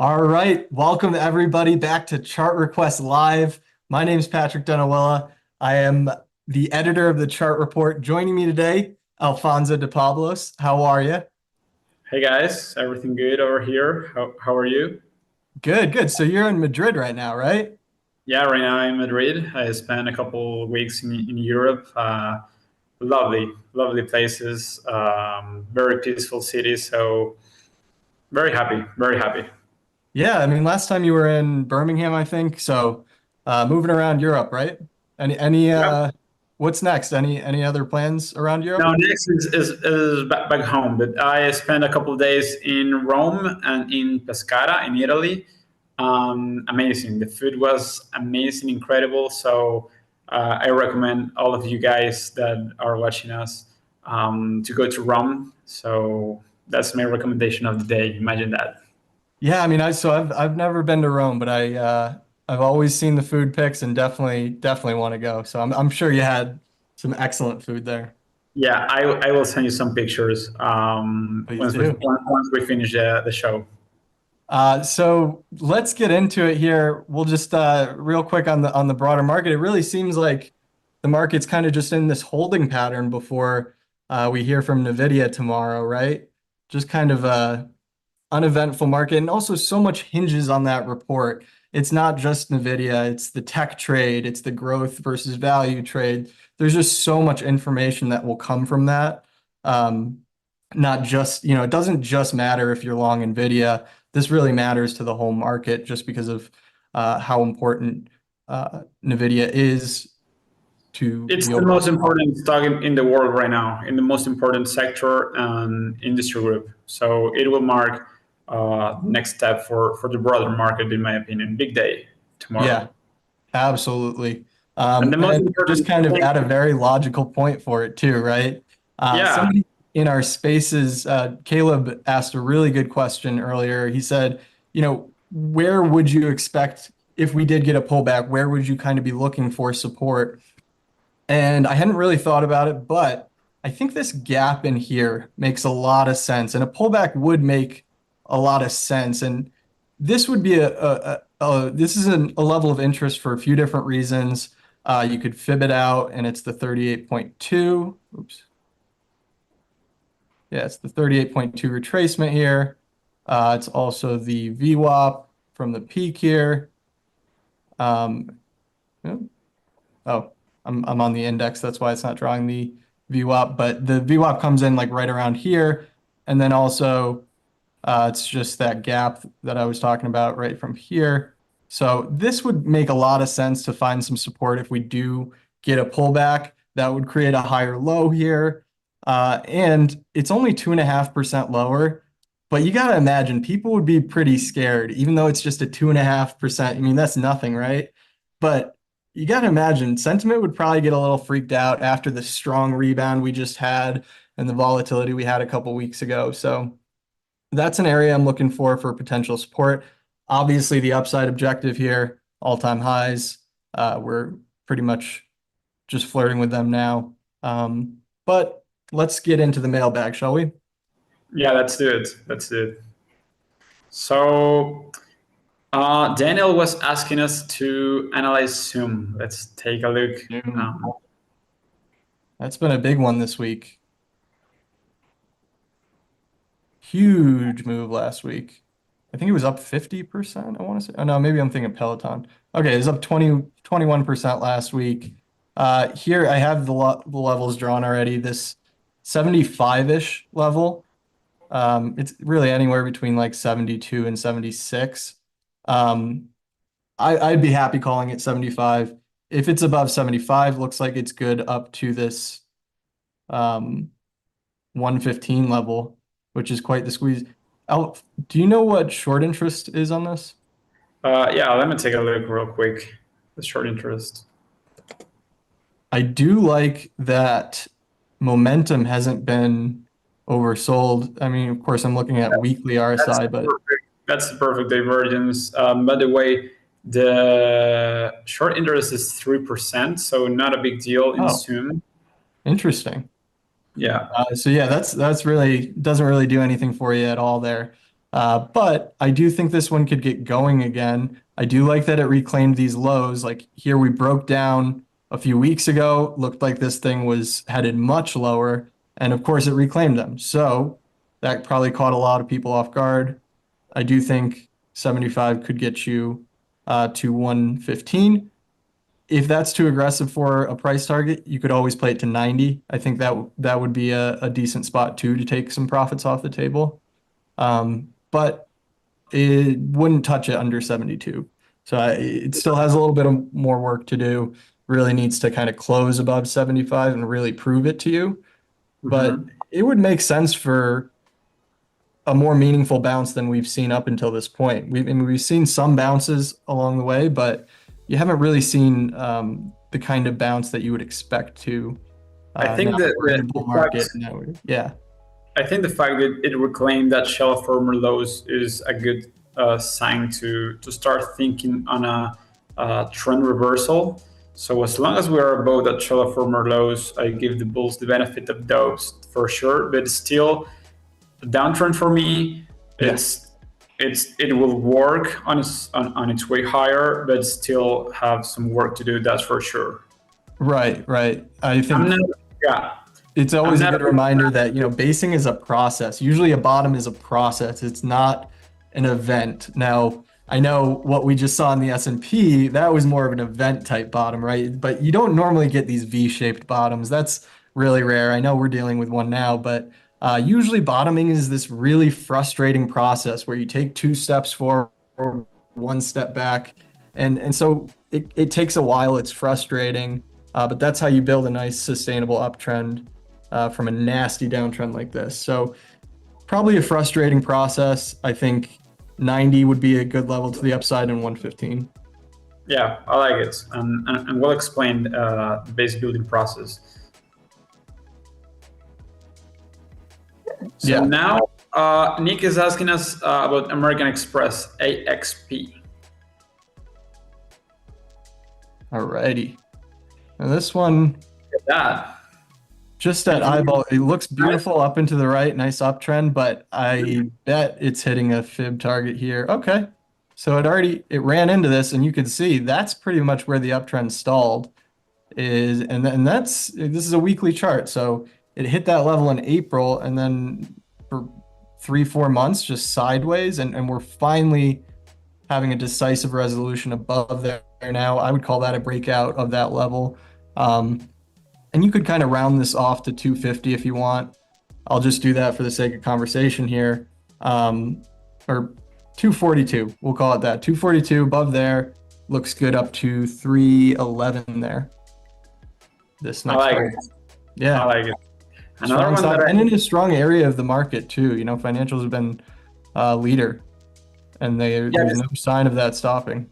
All right, welcome everybody back to Chart Request Live. My name is Patrick Denawilla. I am the editor of the Chart Report. Joining me today, Alfonso de Pablos. How are you? Hey guys, everything good over here? How are you? Good, good. So you're in Madrid right now, right? Yeah, right now I'm in Madrid. I spent a couple weeks in Europe. Lovely places, very peaceful city. So very happy, very happy. Yeah, I mean, last time you were in Birmingham, I think. So moving around Europe, right? Any Yeah. what's next? Any other plans around Now Europe? next is back home, but I spent a couple of days in Rome and in Pescara in Italy. Amazing. The food was amazing, incredible. So I recommend all of you guys that are watching us to go to Rome. So that's my recommendation of the day. Imagine that. Yeah, I mean, I've never been to Rome, but I've always seen the food pics and definitely want to go. So I'm sure you had some excellent food there. Yeah, I will send you some pictures Please do. once we finish the show. So let's get into it here. We'll just real quick on the broader market. It really seems like the market's kind of just in this holding pattern before we hear from Nvidia tomorrow, right? Just kind of a uneventful market, and also so much hinges on that report. It's not just Nvidia, it's the tech trade, it's the growth versus value trade. There's just so much information that will come from that. Not just, it doesn't just matter if you're long Nvidia. This really matters to the whole market just because of how important Nvidia is to It's the the most overall. important stock in the world right now, in the most important sector and industry group. So it will mark next step for the broader market, in my opinion. Big day tomorrow. Yeah, absolutely. And the most And just important kind of thing, at a very logical point for it too, right? yeah, Somebody in our spaces, Caleb asked a really good question earlier. He said, where would you expect if we did get a pullback, where would you kind of be looking for support? And I hadn't really thought about it, but I think this gap in here makes a lot of sense, and a pullback would make a lot of sense. And this would be this is a level of interest for a few different reasons. You could fib it out, and it's the 38.2. Oops. Yeah, it's the 38.2 retracement here. It's also the VWAP from the peak here. Um, oh, I'm on the index. That's why it's not drawing the VWAP, but the VWAP comes in like right around here. And then also it's just that gap that I was talking about right from here. So this would make a lot of sense to find some support if we do get a pullback. That would create a higher low here. And it's only 2.5% lower. But you got to imagine people would be pretty scared, even though it's just a 2.5%. I mean, that's nothing, right? But you got to imagine sentiment would probably get a little freaked out after the strong rebound we just had and the volatility we had a couple weeks ago. So that's an area I'm looking for potential support. Obviously, the upside objective here, all-time highs. We're pretty much just flirting with them now. But let's get into the mailbag, shall we? yeah, let's do it. Let's do it. So Daniel was asking us to analyze Zoom. Let's take a look. Zoom. That's been a big one this week. Huge move last week. I think it was up 50%, I want to say. Oh, no, maybe I'm thinking Peloton. Okay, it was up 21% last week. Here I have the levels drawn already. This 75-ish level. It's really anywhere between like 72 and 76. I'd be happy calling it 75. If it's above 75, looks like it's good up to this 115 level, which is quite the squeeze. Do you know what short interest is on this? Yeah, let me take a look real quick. the short interest. I do like that momentum hasn't been oversold. I mean, of course, I'm looking at weekly RSI, but That's the perfect divergence. By the way, the short interest is 3%, so not a big deal in oh, Zoom. interesting. Yeah. So yeah, that's really doesn't really do anything for you at all there. But I do think this one could get going again. I do like that it reclaimed these lows. Like here we broke down a few weeks ago, looked like this thing was headed much lower, and of course it reclaimed them. So that probably caught a lot of people off guard. I do think 75 could get you to 115. If that's too aggressive for a price target, you could always play it to 90. I think that would be a decent spot too to take some profits off the table. But it wouldn't touch it under 72. So it still has a little bit of more work to do. Really needs to kind of close above 75 and really prove it to you. But Mhm. it would make sense for a more meaningful bounce than we've seen up until this point. We've seen some bounces along the way, but you haven't really seen the kind of bounce that you would expect to. I think Now that we're in a bull market. Yeah, I think the fact that it reclaimed that shelf former lows is a good sign to start thinking on a trend reversal. So as long as we are above that shelf former lows, I give the bulls the benefit of those for sure. But still, a downtrend for me, yeah, it will work on its way higher, but still have some work to do. That's for sure. right. I I'm think not. Yeah, it's I'm always a not. good reminder that, basing is a process. Usually a bottom is a process. It's not an event. Now, I know what we just saw in the S&P, that was more of an event type bottom, right? But you don't normally get these V-shaped bottoms. That's really rare. I know we're dealing with one now, but usually bottoming is this really frustrating process where you take two steps forward, one step back. And so it takes a while. It's frustrating. But that's how you build a nice sustainable uptrend from a nasty downtrend like this. So probably a frustrating process. I think 90 would be a good level to the upside and 115. Yeah, I like it, and we'll explain the base building process. So Yeah, now Nick is asking us about American Express AXP. alrighty. Now this one, Look at that. just at eyeball, it looks beautiful up and to the right, nice uptrend, but I bet it's hitting a fib target here. Okay. So it ran into this, and you can see that's pretty much where the uptrend stalled and this is a weekly chart. So it hit that level in April, and then for 3-4 months just sideways, and we're finally having a decisive resolution above there now. I would call that a breakout of that level. And you could kind of round this off to 250 if you want. I'll just do that for the sake of conversation here. Or 242, we'll call it that. 242 above there looks good up to 311 there. This next I like one. it. Yeah. I like it. Another Strong one side, that and in a strong area of the market too. Financials have been leader, and there's no sign of that stopping.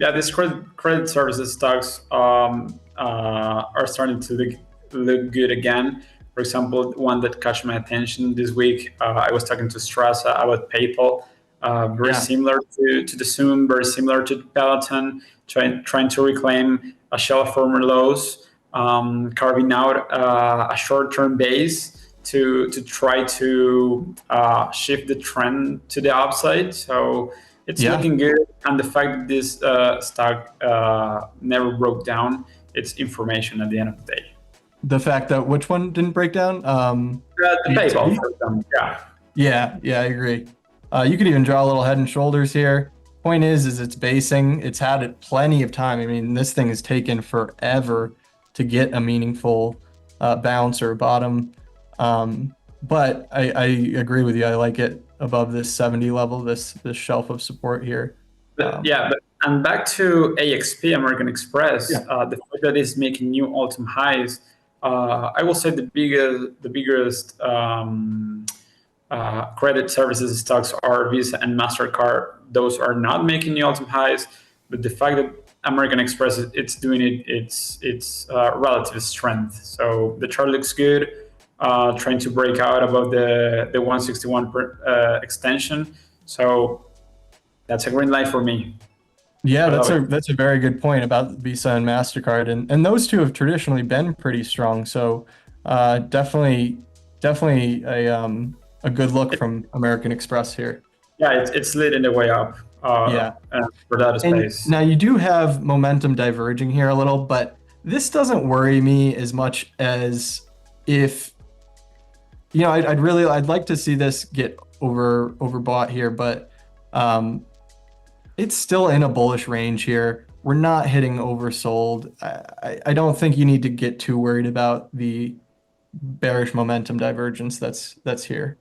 yeah, these credit services stocks are starting to look good again. For example, one that caught my attention this week, I was talking to Strasa about PayPal. Very similar to the Zoom, very similar to Peloton, trying to reclaim a shell of former lows, carving out a short-term base to try to shift the trend to the upside. So it's looking good. And the fact that this stock never broke down, it's information at the end of the day. The fact that which one didn't break down? The PayPal, for example, Yeah, I agree. You could even draw a little head and shoulders here. Point is it's basing. It's had it plenty of time. I mean, this thing has taken forever to get a meaningful bounce or bottom. But I agree with you. I like it above this 70 level, this shelf of support here. And back to AXP, American Express, the fact that it's making new all-time highs. I will say the biggest credit services stocks are Visa and MasterCard. Those are not making new all-time highs, but the fact that American Express, it's doing its relative strength. So the chart looks good, trying to break out above the 161 extension. So that's a green light for me. Yeah, I love it. that's a very good point about Visa and MasterCard, and those two have traditionally been pretty strong. So definitely a good look from American Express here. Yeah, it's leading the way up Yeah. for that And space. now you do have momentum diverging here a little, but this doesn't worry me as much as if, I'd like to see this get overbought here, but it's still in a bullish range here. We're not hitting oversold. I don't think you need to get too worried about the bearish momentum divergence that's here.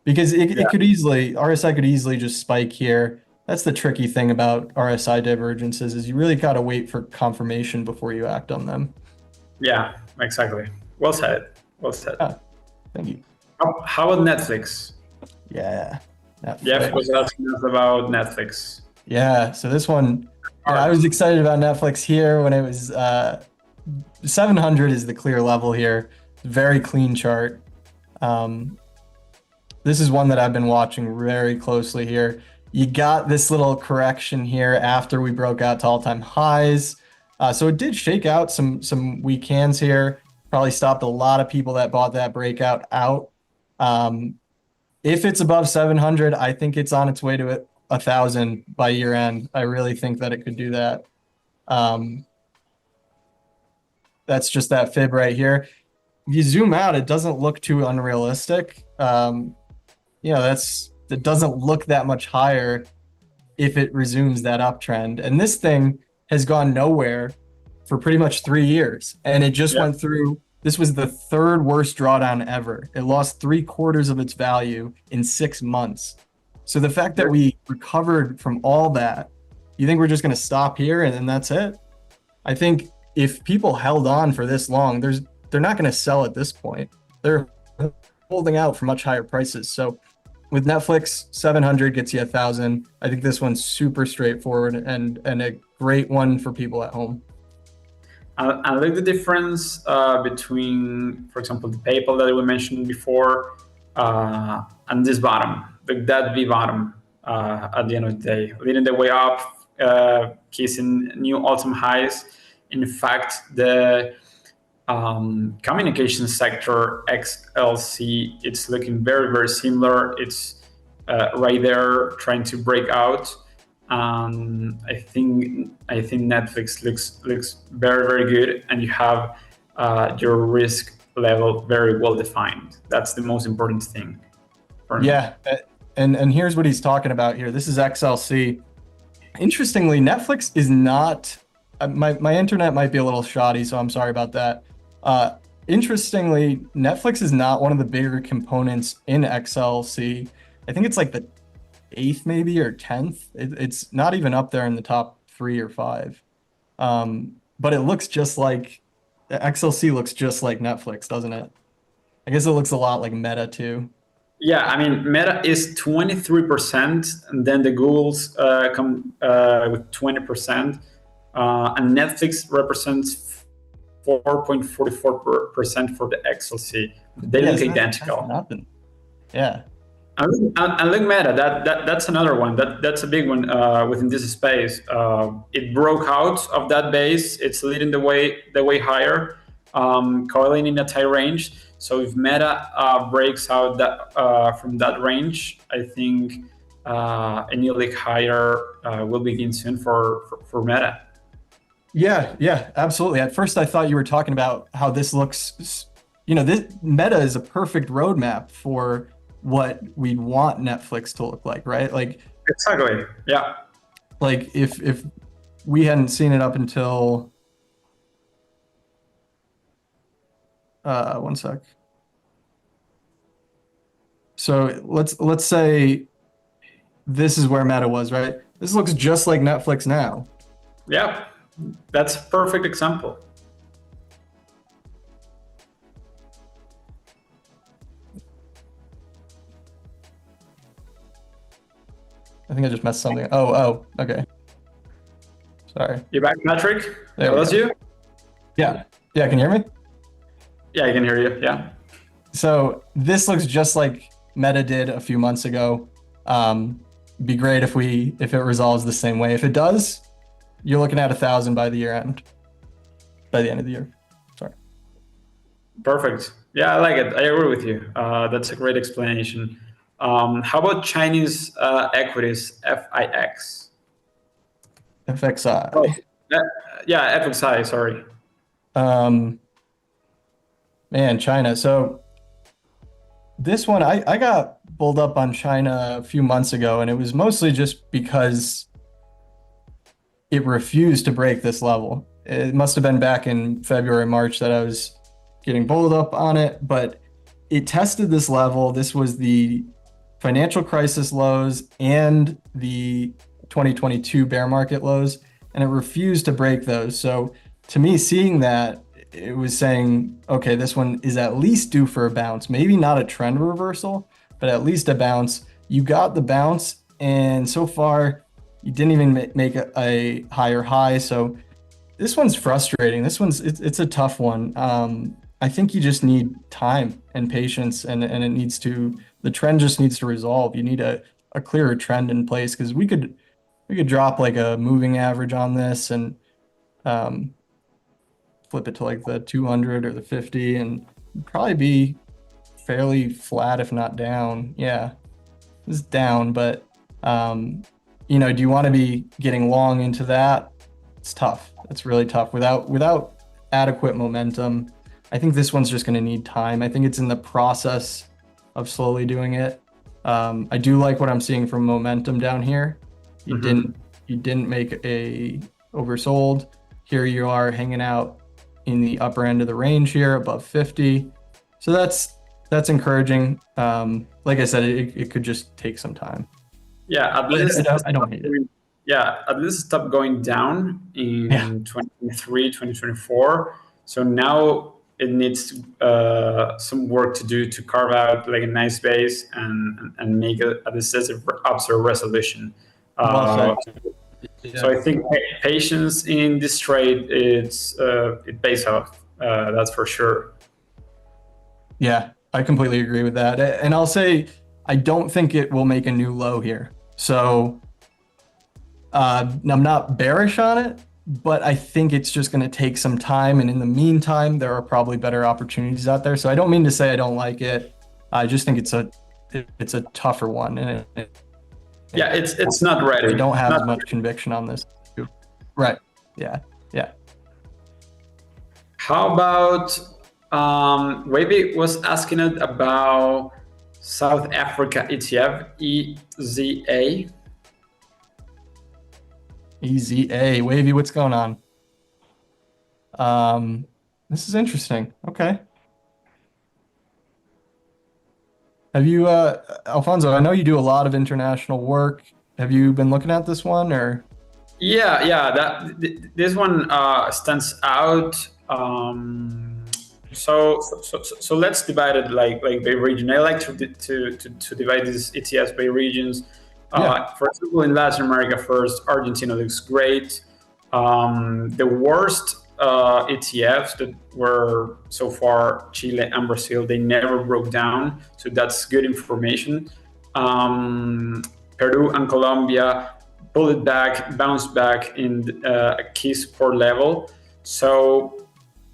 Because Yeah, it could easily, RSI could easily just spike here. That's the tricky thing about RSI divergences is you really got to wait for confirmation before you act on them. yeah, exactly. Well said. Well said. Ah, thank you. How about Netflix? Yeah. Jeff Netflix. was asking us about Netflix. Yeah, so this one, I was excited about Netflix here when it was 700 is the clear level here. Very clean chart. This is one that I've been watching very closely here. You got this little correction here after we broke out to all-time highs. So it did shake out some weak hands here. Probably stopped a lot of people that bought that breakout out. If it's above 700, I think it's on its way to 1,000 by year end. I really think that it could do that. That's just that fib right here. If you zoom out, it doesn't look too unrealistic. It doesn't look that much higher if it resumes that uptrend. And this thing has gone nowhere for pretty much 3 years. And it just went through, this was the third worst drawdown ever. It lost 3/4 of its value in 6 months. So the fact that we recovered from all that, you think we're just going to stop here and then that's it? I think if people held on for this long, they're not going to sell at this point. They're holding out for much higher prices. So with Netflix, 700 gets you 1,000. I think this one's super straightforward and a great one for people at home. I like the difference between, for example, the PayPal that we mentioned before and this bottom, that V bottom at the end of the day, leading the way up, kissing new all-time highs. In fact, the communication sector XLC, it's looking very, very similar. It's right there trying to break out. I think Netflix looks very, very good, and you have your risk level very well defined. That's the most important thing. Yeah, and here's what he's talking about here. This is XLC. Interestingly, Netflix is not. My internet might be a little shoddy, so I'm sorry about that. Interestingly, Netflix is not one of the bigger components in XLC. I think it's like the 8th maybe or 10th. It's not even up there in the top 3 or 5. But it looks just like XLC looks just like Netflix, doesn't it? I guess it looks a lot like Meta too. Yeah, I mean, Meta is 23%, and then the Googles come with 20%, and Netflix represents 4.44% for the XLC. They look identical. That's nothing. Yeah. And look, Meta, that's another one. That's a big one within this space. It broke out of that base. It's leading the way higher, coiling in a tight range. So if Meta breaks out from that range, I think a new leg higher will begin soon for Meta. Yeah, absolutely. At first, I thought you were talking about how this looks. This Meta is a perfect roadmap for what we'd want Netflix to look like, right? Like exactly. Yeah. Like if we hadn't seen it up until one sec. So let's say this is where Meta was, right? This looks just like Netflix now. Yeah, that's a perfect example. I think I just messed something. Oh, okay. Sorry. You back, Patrick? There That we was go. you? Yeah. Yeah, can you hear me? Yeah, I can hear you. Yeah. So this looks just like Meta did a few months ago. Be great if it resolves the same way. If it does, you're looking at 1,000 by the end of the year. Sorry. Perfect. Yeah, I like it. I agree with you. That's a great explanation. How about Chinese equities, FIX? FXI. Oh, yeah, FXI, sorry. Man, China. So this one, I got bulled up on China a few months ago, and it was mostly just because it refused to break this level. It must have been back in February, March that I was getting bulled up on it, but it tested this level. This was the financial crisis lows and the 2022 bear market lows, and it refused to break those. So to me, seeing that, it was saying, okay, this one is at least due for a bounce, maybe not a trend reversal, but at least a bounce. You got the bounce, and so far you didn't even make a higher high. So this one's frustrating. It's a tough one. I think you just need time and patience, and the trend just needs to resolve. You need a clearer trend in place, because we could drop like a moving average on this and flip it to like the 200 or the 50 and probably be fairly flat, if not down. Yeah, it's down, but do you want to be getting long into that? It's tough. It's really tough without adequate momentum. I think this one's just going to need time. I think it's in the process of slowly doing it. I do like what I'm seeing from momentum down here. You didn't make a oversold. Here you are hanging out in the upper end of the range here, above 50. So that's encouraging. Like I said, it could just take some time. Yeah, at least I don't hate it. Yeah, at least stop going down in 2023, 2024. So now it needs some work to do to carve out like a nice base and make a decisive upside resolution. Well said. So I think patience in this trade, it pays off. That's for sure. Yeah, I completely agree with that. And I'll say, I don't think it will make a new low here. So I'm not bearish on it, but I think it's just going to take some time. And in the meantime, there are probably better opportunities out there. So I don't mean to say I don't like it. I just think it's a tougher one. And it's not ready. We don't have as much conviction on this. Right. Yeah. Yeah. How about Wavy was asking it about South Africa ETF, EZA. EZA. Wavy, what's going on? This is interesting. Okay. Have you, Alfonso, I know you do a lot of international work. Have you been looking at this one, or? Yeah. This one stands out. So let's divide it like by region. I like to divide these ETFs by regions. For example, in Latin America first, Argentina looks great. The worst ETFs that were so far Chile and Brazil, they never broke down, so that's good information. Peru and Colombia pulled back, bounced back in a key support level. So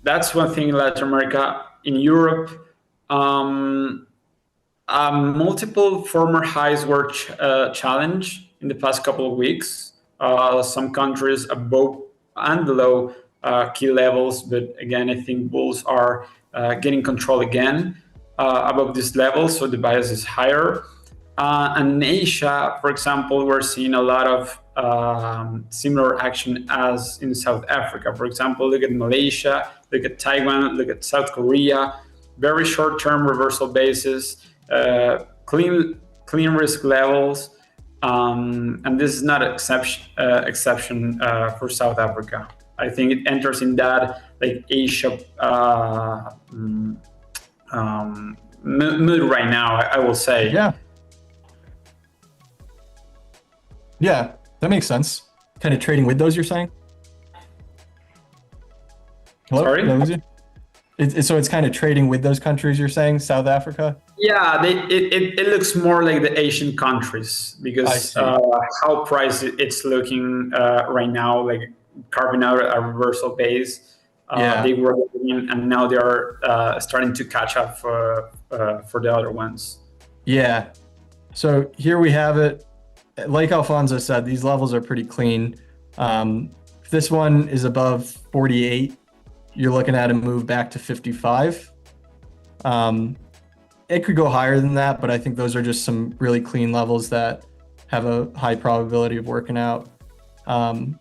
that's one thing in Latin America. In Europe, multiple former highs were challenged in the past couple of weeks. Some countries above and below key levels, but again, I think bulls are getting control again above this level, so the bias is higher. And in Asia, for example, we're seeing a lot of similar action as in South Africa. For example, look at Malaysia, look at Taiwan, look at South Korea. Very short-term reversal basis, clean risk levels, and this is not an exception for South Africa. I think it enters in that like Asia mood right now, I will say. Yeah, that makes sense. Kind of trading with those, you're saying? Hello? Did I Sorry. lose you? So it's kind of trading with those countries you're saying, South Africa? Yeah, it looks more like the Asian countries I because see. how price it's looking right now, like carving out a reversal base. Yeah. They were looking, and now they are starting to catch up for the other ones. Yeah. So here we have it. Like Alfonso said, these levels are pretty clean. If this one is above 48, you're looking at a move back to 55. Um, it could go higher than that, but I think those are just some really clean levels that have a high probability of working out. Um,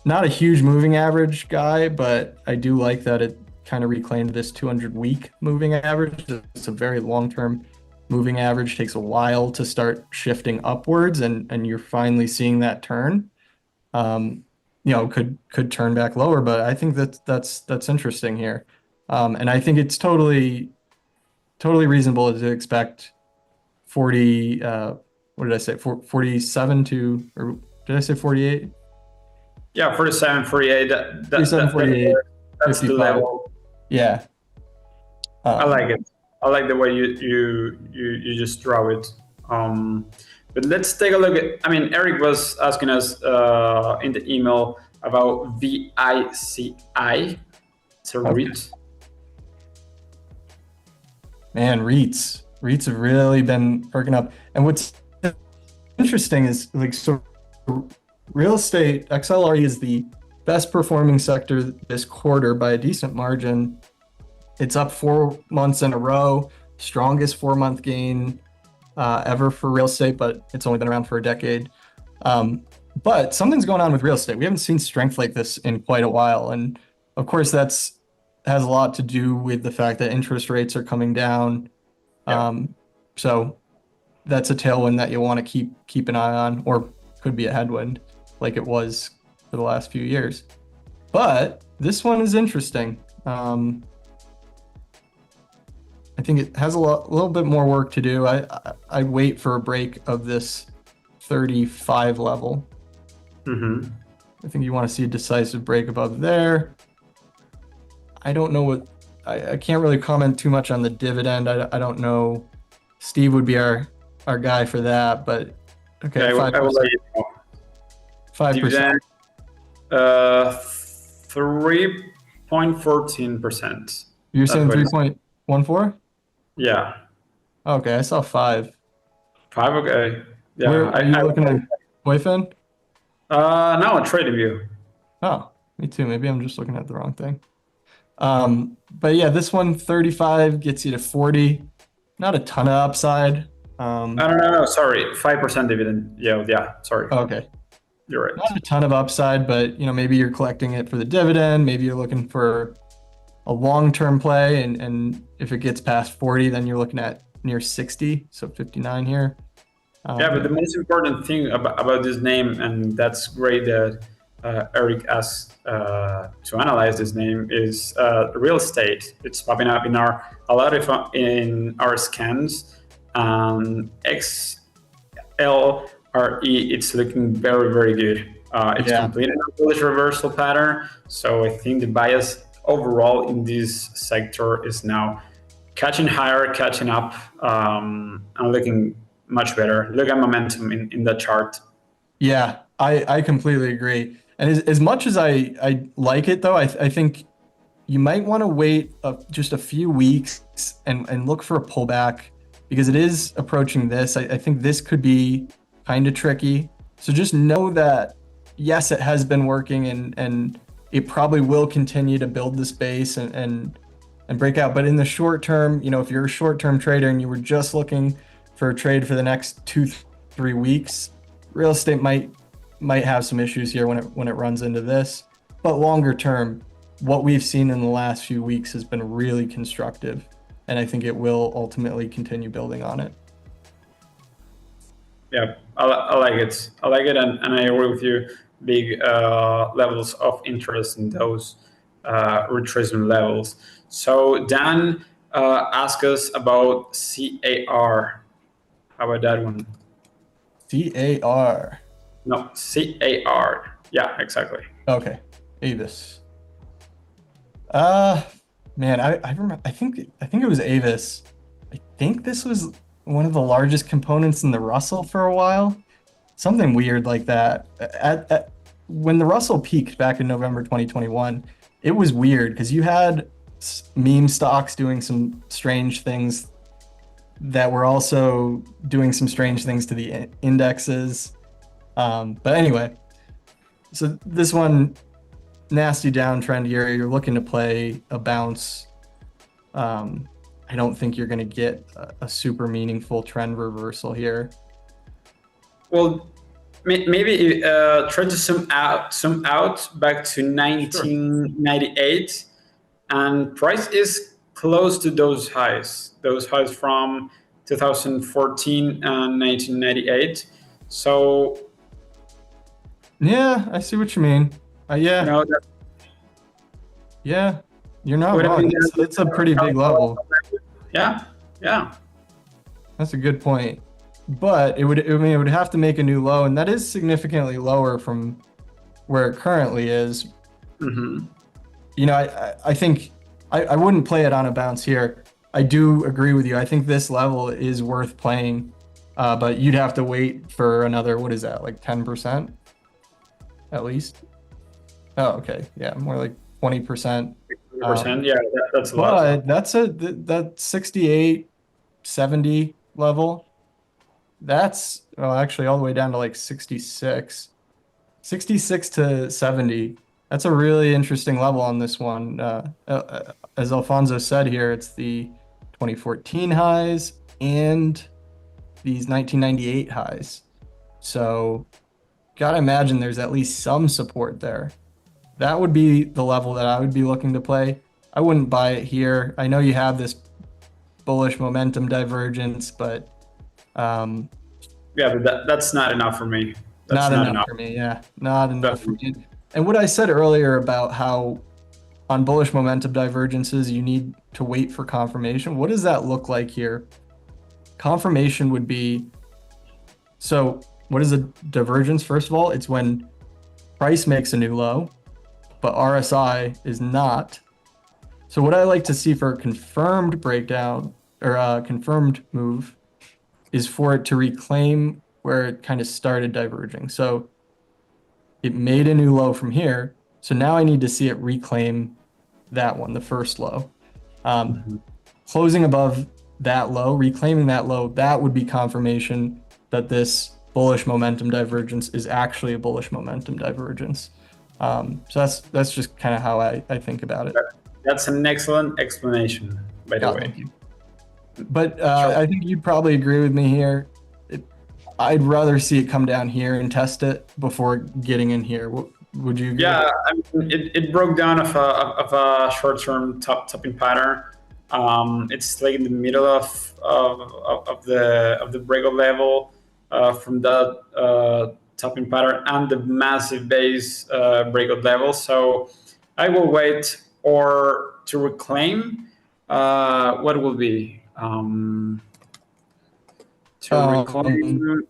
Not a huge moving average guy, but I do like that it kind of reclaimed this 200-week moving average. It's a very long-term moving average. Takes a while to start shifting upwards, and you're finally seeing that turn. Um, could turn back lower, but I think that's interesting here. And I think it's totally reasonable to expect 40, what did I say? 47 to, or did I say 48? Yeah, 47, 48. 47, 48, That's the 55. level. Yeah. I like Um, it. I like the way you just draw it. Um, but let's take a look at. I mean, Eric was asking us in the email about VICI. It's a okay. REIT. Man, REITs have really been perking up. And what's interesting is like, so real estate, XLRE is the best performing sector this quarter by a decent margin. It's up 4 months in a row, strongest 4 month gain ever for real estate, but it's only been around for a decade. But something's going on with real estate. We haven't seen strength like this in quite a while. And of course, that's has a lot to do with the fact that interest rates are coming down. Yeah. So that's a tailwind that you want to keep an eye on, or could be a headwind like it was for the last few years. But this one is interesting. I think it has a little bit more work to do. I wait for a break of this 35 level. Mm-hmm. I think you want to see a decisive break above there. I don't know what I can't really comment too much on the dividend. I don't know. Steve would be our guy for that, but okay, I will 5%. let you know. 5%. Dividend 3.14%. You're That's saying what it's. 3.14? Yeah. Okay, I saw 5. 5. Okay. Yeah. Where are you looking at? Wayfin? No, a trade view. Oh, me too. Maybe I'm just looking at the wrong thing. But yeah, this one 35 gets you to 40. Not a ton of upside. No. Sorry, 5% dividend yield. Yeah. Sorry, Okay, you're right. not a ton of upside, but maybe you're collecting it for the dividend. Maybe you're looking for a long-term play, and if it gets past 40, then you're looking at near 60, so 59 here. Yeah, but the most important thing about this name, and that's great that Eric asked to analyze this name, is real estate. It's popping up in a lot of in our scans. XLRE, it's looking very, very good. It's completed a bullish reversal pattern, so I think the bias overall in this sector is now catching higher, catching up, and looking much better. Look at momentum in the chart. Yeah, I completely agree. And as much as I like it, though, I think you might want to wait just a few weeks and look for a pullback because it is approaching this. I think this could be kind of tricky. So just know that, yes, it has been working and it probably will continue to build this base and break out. But in the short term, if you're a short-term trader and you were just looking for a trade for the next 2-3 weeks, real estate might have some issues here when it runs into this. But longer term, what we've seen in the last few weeks has been really constructive, and I think it will ultimately continue building on it. Yeah, I like it. I like it, and I agree with you. Big levels of interest in those retracement levels. So Dan asked us about CAR. How about that one? CAR. No, CAR. Yeah, exactly. Okay, Avis. Uh, Man, I remember. I think it was Avis. I think this was one of the largest components in the Russell for a while. Something weird like that. When the Russell peaked back in November 2021, it was weird because you had meme stocks doing some strange things that were also doing some strange things to the indexes. But anyway, so this one nasty downtrend here. You're looking to play a bounce. I don't think you're going to get a super meaningful trend reversal here. Well, maybe try to zoom out back to 1998, and price is close to those highs from 2014 and 1998. So Yeah, I see what you mean. you know that Yeah, you're not would have wrong. been It's a pretty big level. yeah, yeah. That's a good point. But it would have to make a new low, and that is significantly lower from where it currently is. Hmm. I think I wouldn't play it on a bounce here. I do agree with you. I think this level is worth playing, but you'd have to wait for another, what is that, like 10% at least? Oh, okay. Yeah, more like 20%. Percent, yeah, that's a lot. But that 68, 70 level, that's well, actually all the way down to like 66 to 70. That's a really interesting level on this one. As Alfonso said here, it's the 2014 highs and these 1998 highs. So, gotta imagine there's at least some support there. That would be the level that I would be looking to play. I wouldn't buy it here. I know you have this bullish momentum divergence, but Yeah, but that's not enough for me. That's not not enough enough. for me. Yeah, not enough for me. And what I said earlier about how on bullish momentum divergences, you need to wait for confirmation. What does that look like here? Confirmation would be, so what is a divergence? First of all, it's when price makes a new low, but RSI is not. So what I like to see for a confirmed breakdown or a confirmed move is for it to reclaim where it kind of started diverging. So it made a new low from here. So now I need to see it reclaim that one, the first low. Closing above that low, reclaiming that low, that would be confirmation that this bullish momentum divergence is actually a bullish momentum divergence. So that's just kind of how I think about it. That's an excellent explanation, by the way. Thank you. But I think you'd probably agree with me here. I'd rather see it come down here and test it before getting in here. Would you agree? Yeah, I mean, it broke down of a short-term topping pattern. It's like in the middle of the breakout level from that topping pattern and the massive base breakout level. So I will wait or to reclaim what will be to reclaim.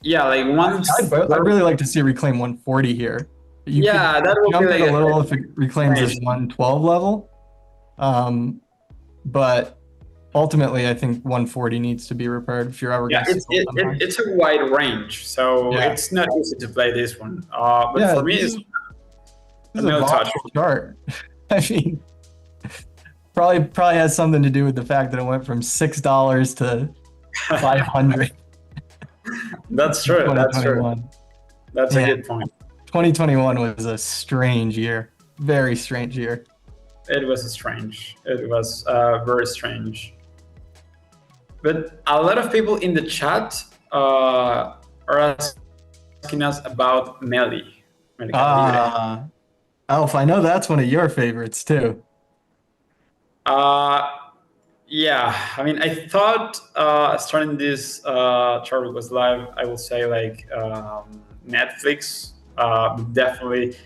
Yeah, like once. I'd really like to see reclaim 140 here. You Yeah, could that will jump be it like a little if it reclaims this 112 level. But ultimately, I think 140 needs to be repaired if you're ever Yeah, going to it's a wide range, so Yeah. it's not easy to play this one. But Yeah, for me, this it's is a a no touch. volatile chart. I mean, probably has something to do with the fact that it went from $6 to 500. That's true. That's true. 2021. That's Yeah. a good point. 2021 was a strange year, very strange year. It was strange. It was very strange. But a lot of people in the chat are asking us about Meli. Ah, Alf, I know that's one of your favorites too. Yeah, I mean, I thought starting this chart was live, I will say like Netflix, definitely.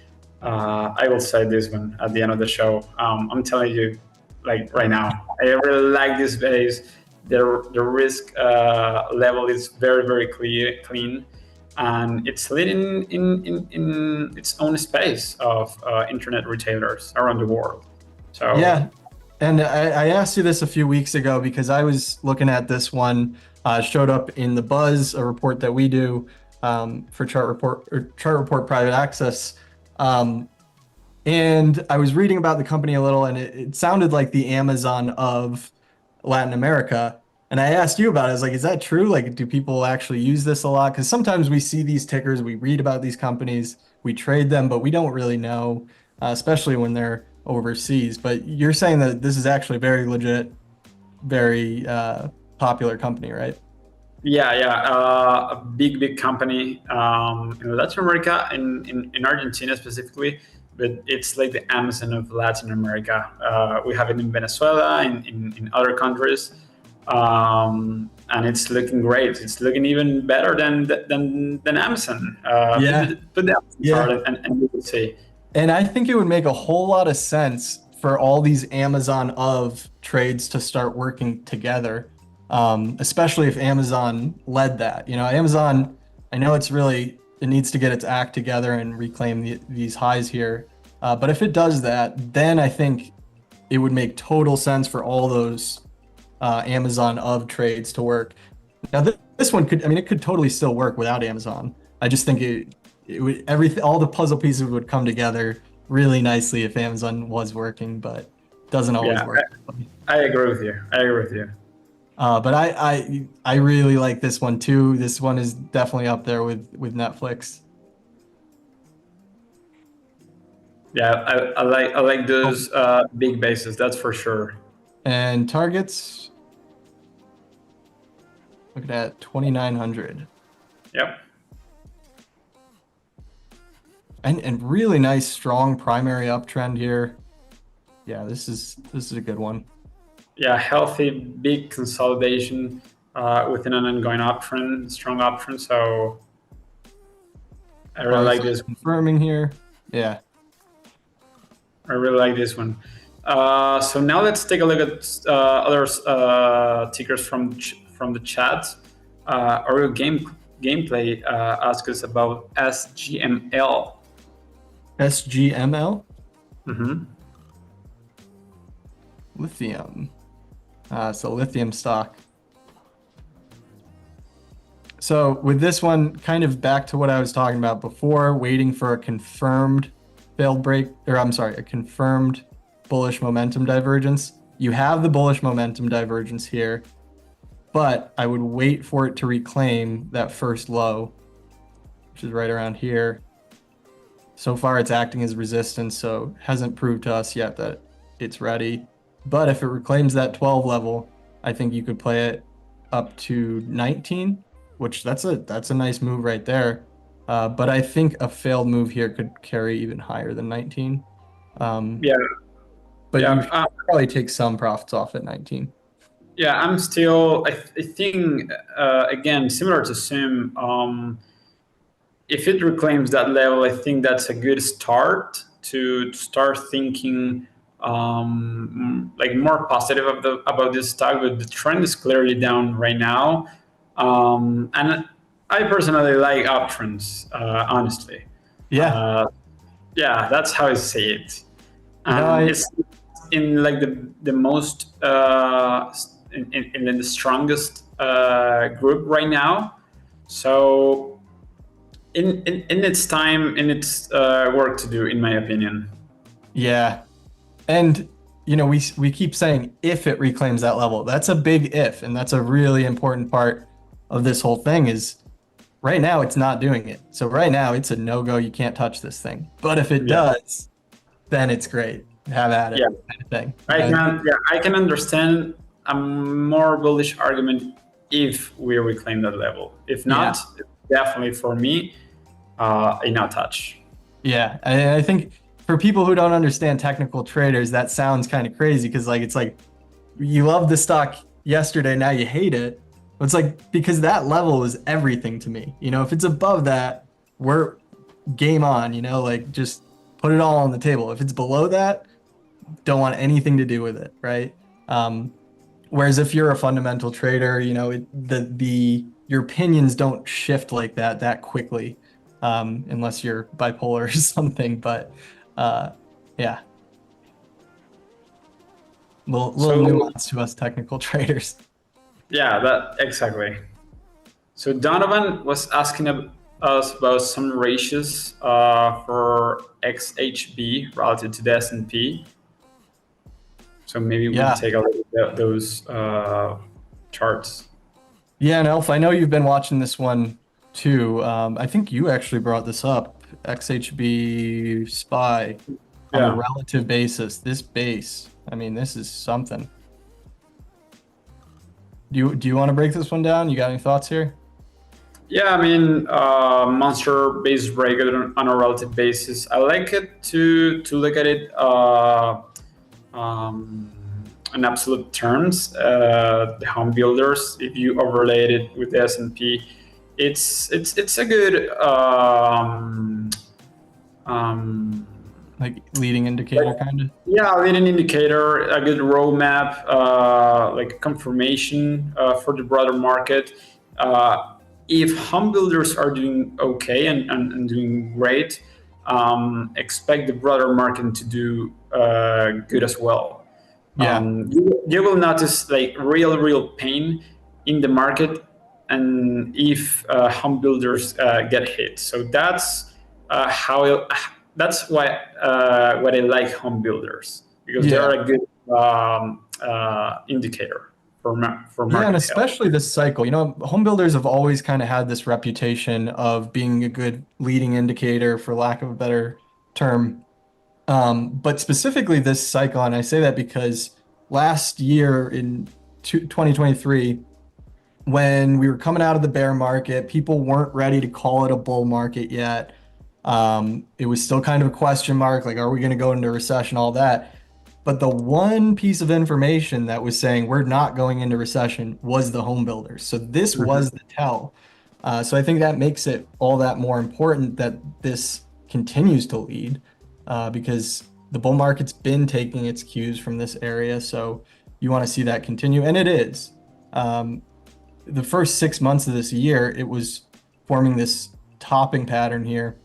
I will say this one at the end of the show. I'm telling you, like right now, I really like this base. The risk level is very clean, and it's leading in its own space of internet retailers around the world. So Yeah. And I asked you this a few weeks ago because I was looking at this one, showed up in the Buzz, a report that we do for Chart Report Private Access. Um, and I was reading about the company a little, and it sounded like the Amazon of Latin America. And I asked you about it. I was like, is that true? Like, do people actually use this a lot? Because sometimes we see these tickers, we read about these companies, we trade them, but we don't really know, especially when they're overseas. But you're saying that this is actually very legit, very popular company, right? a big company in Latin America, in Argentina specifically, but it's like the Amazon of Latin America. We have it in Venezuela, in other countries, and it's looking great. It's looking even better than Amazon. Yeah. Put the Amazon Yeah. card and you will see. And I think it would make a whole lot of sense for all these Amazon of trades to start working together, especially if Amazon led that. You know, Amazon, I know it needs to get its act together and reclaim these highs here. But if it does that, then I think it would make total sense for all those Amazon of trades to work. Now, this one could, I mean, it could totally still work without Amazon. I just think it would everything, all the puzzle pieces would come together really nicely if Amazon was working, but it doesn't always Yeah, work. I agree with you. I agree with you. But I really like this one too. This one is definitely up there with Netflix. Yeah, I like Oh, those big bases. That's for sure. and targets, looking at 2,900. Yep. And really nice, strong primary uptrend here. Yeah, this is a good one. Yeah, healthy, big consolidation within an ongoing uptrend, strong uptrend. So I really like RSI this. confirming here. Yeah. I really like this one. So now let's take a look at other tickers from the chat. Oreo Gameplay asked us about SGML. SGML, Mm-hmm. Lithium. So lithium stock. So with this one, kind of back to what I was talking about before, waiting for a confirmed failed break, or I'm sorry, a confirmed bullish momentum divergence. You have the bullish momentum divergence here, but I would wait for it to reclaim that first low, which is right around here. So far, it's acting as resistance, so hasn't proved to us yet that it's ready. But if it reclaims that 12 level, I think you could play it up to 19, which that's a nice move right there. But I think a failed move here could carry even higher than 19. Yeah, But you yeah. should probably take some profits off at 19. Yeah, I'm still. I think again, similar to Sim. If it reclaims that level, I think that's a good start to start thinking like more positive about this stock. But the trend is clearly down right now, and I personally like uptrends. Honestly, Yeah. uh, yeah, that's how I see it. No, It's in like the most in the strongest group right now. So in its time, in its work to do, in my opinion. yeah. And we keep saying if it reclaims that level. That's a big if, and that's a really important part of this whole thing is right now it's not doing it. So right now it's a no-go. You can't touch this thing. But if it Yeah, does, then it's great. Have at it, yeah. kind of thing. I can understand a more bullish argument if we reclaim that level. If Yeah. not, definitely for me, a no touch. Yeah. And I think for people who don't understand technical traders, that sounds kind of crazy because it's like you love the stock yesterday, now you hate it. It's like because that level is everything to me. If it's above that, we're game on, like just put it all on the table. If it's below that, don't want anything to do with it, right? Whereas if you're a fundamental trader, your opinions don't shift like that quickly, unless you're bipolar or something. But yeah, Little So nuance to us technical traders. yeah, that exactly. So Donovan was asking us about some ratios for XHB relative to the S&P. So maybe we Yeah. take a look at those charts. Yeah, and Elf, I know you've been watching this one too. I think you actually brought this up, XHB SPY on the Yeah. relative basis. This base, I mean, this is something. Do you want to break this one down? You got any thoughts here? Yeah, I mean, monster base break on a relative basis. I like it to look at it um, in absolute terms. The home builders, if you overlay it with the S&P, it's a good Like leading indicator kind of? yeah, leading indicator, a good roadmap, like confirmation for the broader market. If home builders are doing okay and doing great, expect the broader market to do good as well. Yeah. You will notice like real pain in the market, and if home builders get hit. So that's why what I like home builders, because they Yeah. are a good indicator for Yeah, and market health. especially this cycle. Home builders have always kind of had this reputation of being a good leading indicator, for lack of a better term. But specifically this cycle, and I say that because last year in 2023, when we were coming out of the bear market, people weren't ready to call it a bull market yet. It was still kind of a question mark, like, are we going to go into recession, all that. But the one piece of information that was saying we're not going into recession was the home builders. So this was the tell. So I think that makes it all that more important that this continues to lead, because the bull market's been taking its cues from this area. So you want to see that continue, and it is. The first 6 months of this year, it was forming this topping pattern here.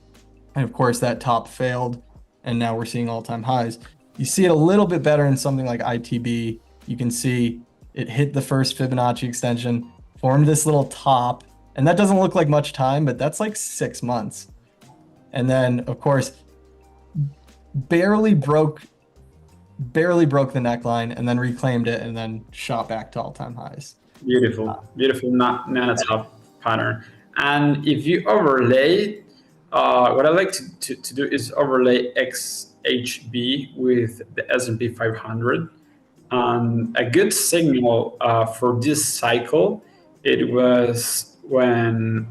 And of course, that top failed, and now we're seeing all-time highs. You see it a little bit better in something like ITB. You can see it hit the first Fibonacci extension, formed this little top, and that doesn't look like much time, but that's like 6 months. And then, of course, barely broke the neckline, and then reclaimed it, and then shot back to all-time highs. Beautiful nano top pattern. And if you overlay, what I like to do is overlay XHB with the S&P 500. A good signal for this cycle, it was when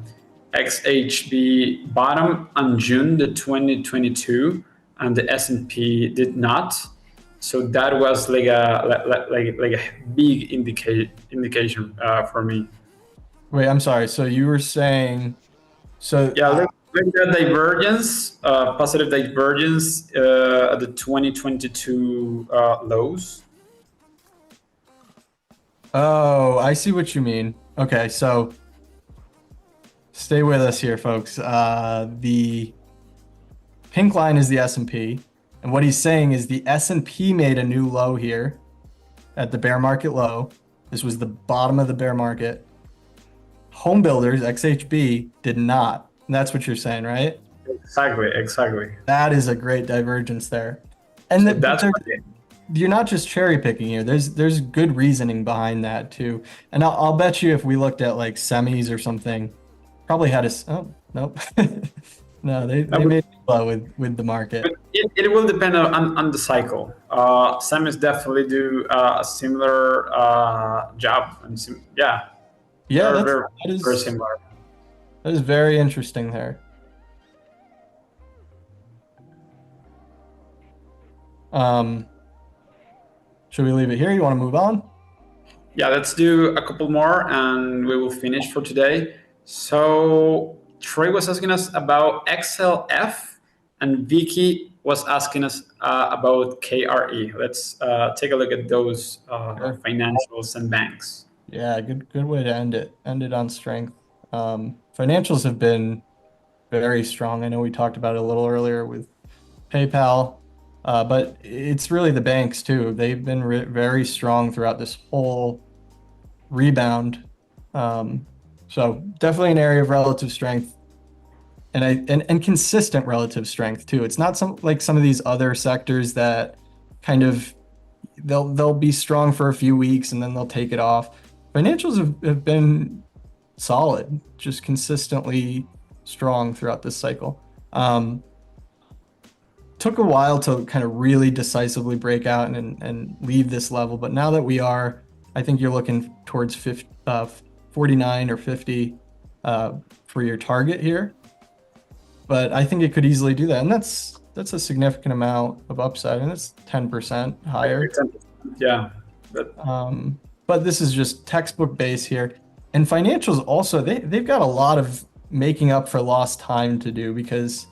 XHB bottomed on June the 2022, and the S&P did not. So that was like a big indication for me. Wait, I'm sorry. So you were saying, so Yeah, look at that divergence, positive divergence at the 2022 lows. oh, I see what you mean. Okay, so stay with us here, folks. The pink line is the S&P, and what he's saying is the S&P made a new low here at the bear market low. This was the bottom of the bear market. Home builders, XHB, did not. And that's what you're saying, right? Exactly. That is a great divergence there. And So that's you're not just cherry picking here. There's good reasoning behind that too. And I'll bet you if we looked at like semis or something, probably had oh, nope. No, they made it low with the market. it will depend on the cycle. Semis definitely do a similar job, and Yeah, very similar. that is very interesting there. Should we leave it here? You want to move on? Yeah, let's do a couple more and we will finish for today. So Trey was asking us about XLF, and Vicky was asking us about KRE. Let's take a look at those financials and banks. Yeah, good way to end it. End it on strength. Financials have been very strong. I know we talked about it a little earlier with PayPal. But it's really the banks too. They've been very strong throughout this whole rebound. So definitely an area of relative strength, and consistent relative strength too. It's not some of these other sectors that kind of they'll be strong for a few weeks and then they'll take it off. Financials have been solid, just consistently strong throughout this cycle. Took a while to kind of really decisively break out and leave this level, but now that we are, I think you're looking towards 49 or 50 for your target here. But I think it could easily do that, and that's a significant amount of upside, and it's 10% higher. 10%, yeah. But this is just textbook base here. And financials also, they've got a lot of making up for lost time to do, because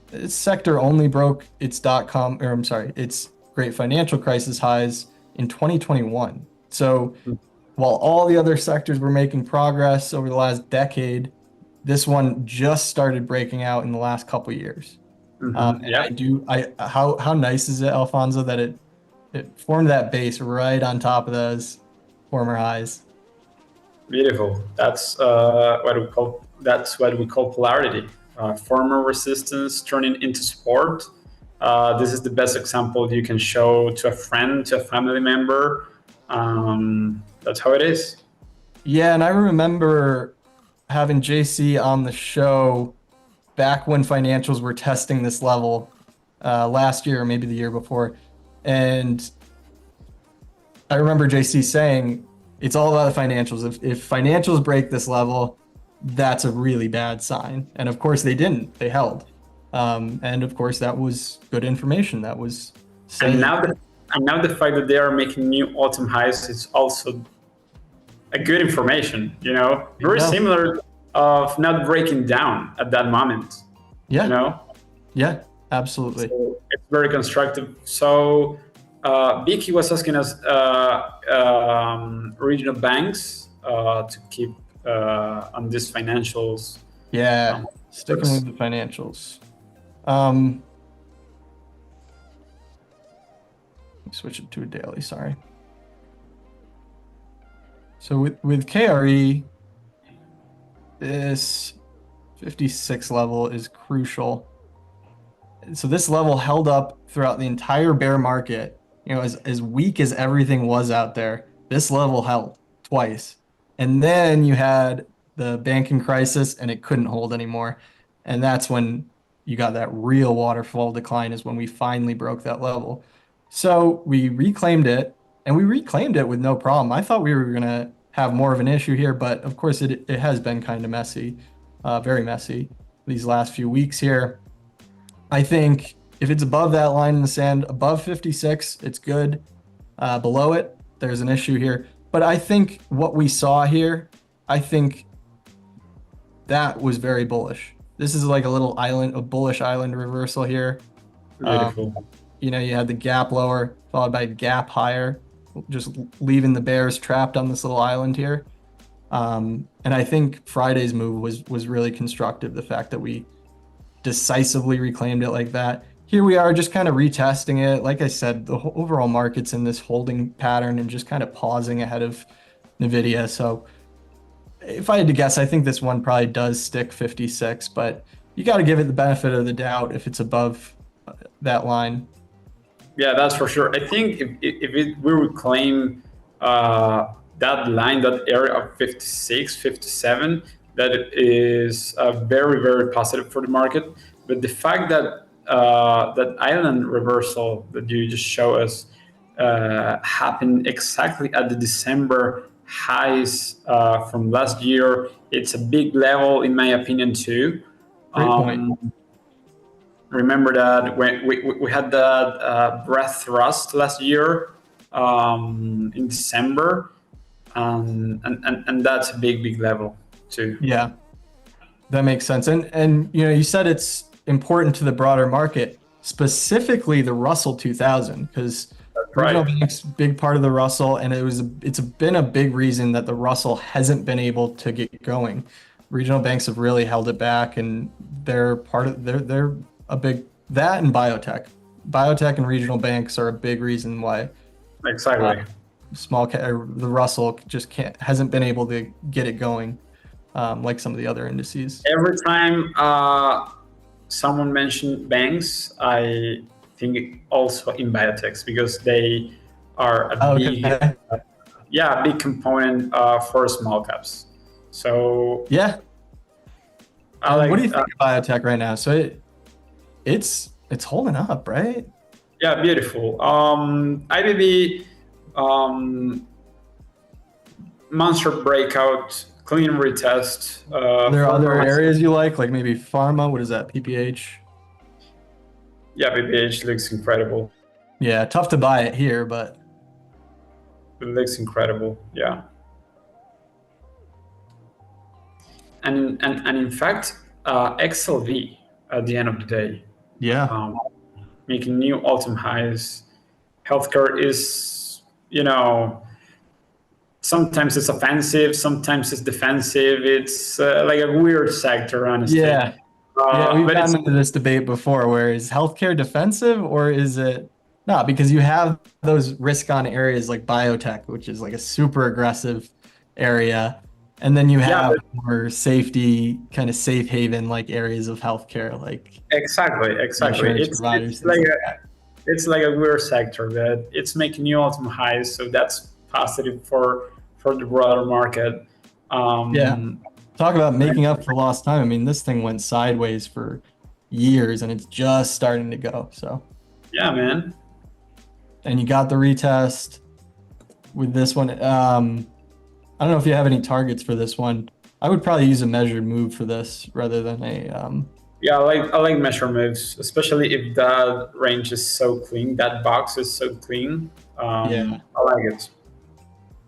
this sector only broke its its great financial crisis highs in 2021. So while all the other sectors were making progress over the last decade, this one just started breaking out in the last couple of years. And how nice is it, Alfonso, that it formed that base right on top of those former highs? Beautiful. That's what we call polarity. Former resistance turning into support. This is the best example you can show to a friend, to a family member. That's how it is. Yeah, and I remember having JC on the show back when financials were testing this level last year, or maybe the year before. And I remember JC saying, it's all about the financials. If financials break this level, that's a really bad sign. And of course they didn't. They held. And of course that was good information. That was and now the fact that they are making new autumn highs is also a good information, very similar of not breaking down at that moment. Yeah. Yeah, absolutely. So it's very constructive. So Vicky was asking us regional banks to keep on these financials. Yeah, sticking with the financials. Switch it to a daily, sorry. So with KRE, this 56 level is crucial. So this level held up throughout the entire bear market. As weak as everything was out there, this level held twice. And then you had the banking crisis and it couldn't hold anymore. And that's when you got that real waterfall decline, is when we finally broke that level. So we reclaimed it, and we reclaimed it with no problem. I thought we were going to have more of an issue here, but of course it has been kind of messy, very messy these last few weeks here. I think if it's above that line in the sand, above 56, it's good. Below it, there's an issue here. But I think what we saw here, I think that was very bullish. This is like a bullish island reversal here. Beautiful. You had the gap lower followed by gap higher, just leaving the bears trapped on this little island here. And I think Friday's move was really constructive. The fact that we decisively reclaimed it like that. Here we are just kind of retesting it. Like I said, the overall market's in this holding pattern and just kind of pausing ahead of NVIDIA. So if I had to guess, I think this one probably does stick 56, but you got to give it the benefit of the doubt if it's above that line. Yeah, that's for sure. I think if we reclaim that line, that area of 56, 57, that is very, very positive for the market. But the fact that that island reversal that you just show us happened exactly at the December highs from last year, it's a big level in my opinion too. Great point. Remember that when we had that breath thrust last year in December, and that's a big level too. Yeah, that makes sense. And you said it's important to the broader market, specifically the Russell 2000, because regional banks, big part of the Russell, and it's been a big reason that the Russell hasn't been able to get going. Regional banks have really held it back, and they're a big, that and biotech, biotech and regional banks are a big reason why uh, Exactly. the Russell just hasn't been able to get it going like some of the other indices. Every time someone mentioned banks, I think also in biotechs because they are a big, Okay. yeah, big component for small caps. So Yeah. I And what do you like, think of biotech right now? So it's holding up, right? yeah, beautiful. IBB, um, monster breakout, clean retest, Are there other further. areas you like maybe pharma? What is that? PPH? Yeah, BPH looks incredible. Yeah, tough to buy it here, but It looks incredible. Yeah. And in fact, XLV at the end of the day, yeah. um, making new all-time highs. Healthcare is, sometimes it's offensive, sometimes it's defensive. It's like a weird sector, honestly. Yeah. Yeah, we've But it's gotten into this debate before where is healthcare defensive or is it not? Because you have those risk on areas like biotech, which is like a super aggressive area. And then you yeah, have but more safety, kind of safe haven like areas of healthcare, like exactly. insurance It's providers, it's things like like a that. it's like a weird sector that it's making new all-time highs, so that's positive for the broader market. Yeah. Um, Talk about making up for lost time. I mean, this thing went sideways for years and it's just starting to go. So, yeah, man. and you got the retest with this one. I don't know if you have any targets for this one. I would probably use a measured move for this rather than a Yeah, I like measure moves, especially if that range is so clean. That box is so clean. yeah. I like it.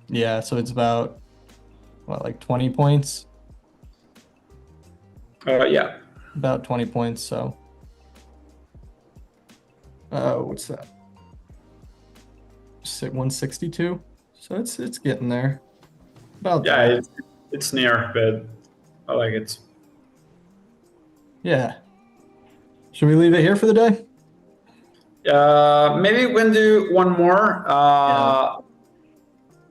Yeah, so it's about what, like 20 points? Yeah, About 20 points, so what's that? 162. So it's getting there. About yeah, that. it's near, but I like it. Yeah. Should we leave it here for the day? Maybe we can do one more, Yeah.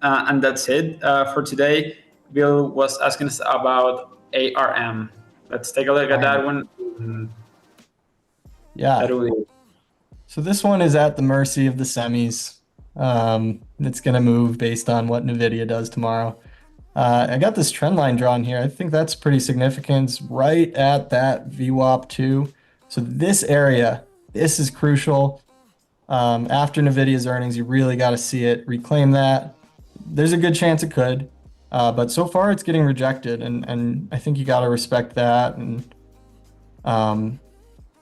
and that's it for today. Bill was asking us about ARM. Let's take a look at that one. That Yeah. will. So this one is at the mercy of the semis. It's going to move based on what NVIDIA does tomorrow. I got this trend line drawn here. I think that's pretty significant. It's right at that VWAP 2. So this area, this is crucial. After NVIDIA's earnings, you really got to see it, reclaim that. There's a good chance it could. But so far it's getting rejected, and I think you got to respect that. And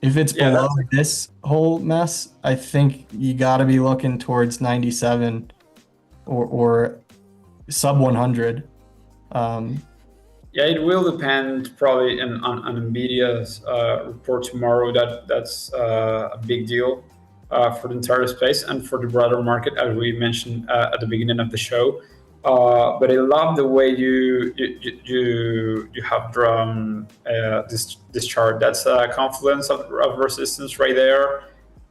if it's Yeah, below this whole mess, I think you got to be looking towards 97 or sub 100. Yeah, it will depend probably on Nvidia's report tomorrow. That's a big deal for the entire space and for the broader market, as we mentioned at the beginning of the show. But I love the way you have drawn this chart. That's a confluence of resistance right there.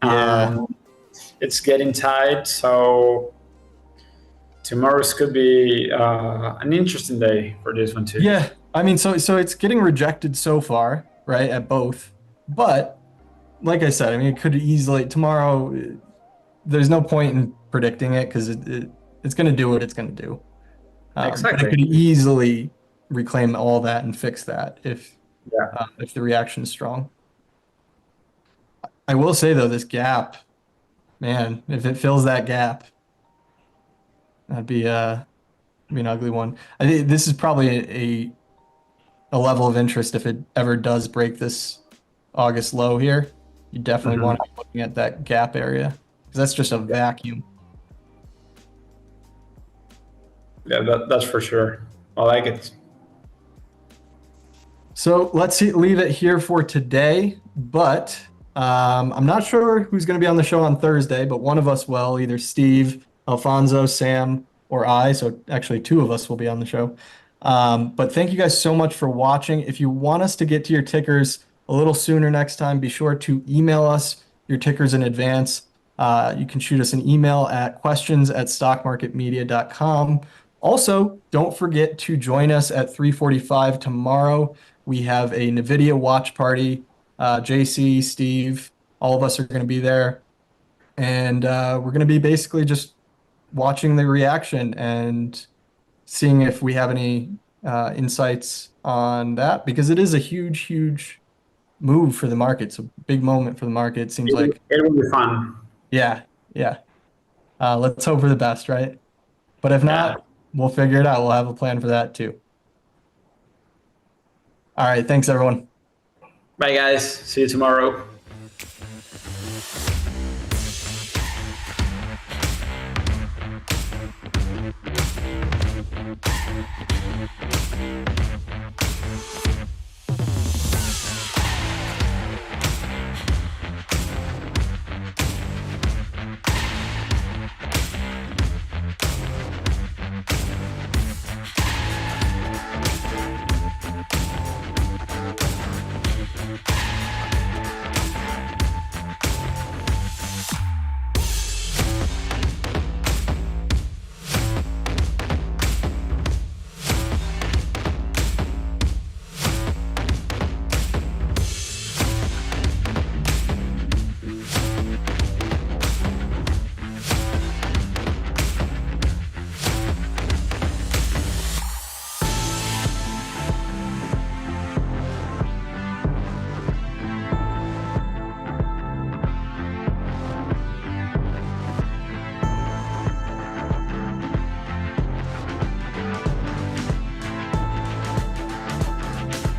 Yeah. It's getting tight, so tomorrow's could be an interesting day for this one too. Yeah. I mean, so it's getting rejected so far, right, at both. But like I said, I mean, it could easily tomorrow. There's no point in predicting it because it's going to do what it's going to do. But it Exactly. could easily reclaim all that and fix that Yeah. if the reaction is strong. I will say though, this gap, man, if it fills that gap, that'd be an ugly one. I think this is probably a level of interest if it ever does break this August low here. You definitely Mhm. want to be looking at that gap area because that's just a vacuum. Yeah, that's for sure. I like it. So leave it here for today. But I'm not sure who's going to be on the show on Thursday, but one of us will, either Steve, Alfonso, Sam, or I. So actually, two of us will be on the show. But thank you guys so much for watching. If you want us to get to your tickers a little sooner next time, be sure to email us your tickers in advance. You can shoot us an email at questions@stockmarketmedia.com. Also, don't forget to join us at 3:45 tomorrow. We have a NVIDIA watch party. JC, Steve, all of us are going to be there. And we're going to be basically just watching the reaction and seeing if we have any insights on that, because it is a huge, huge move for the market. It's a big moment for the market. It seems like, It will be fun. yeah. Let's hope for the best, right? But if not, we'll figure it out. We'll have a plan for that too. All right. Thanks, everyone. Bye, guys. See you tomorrow.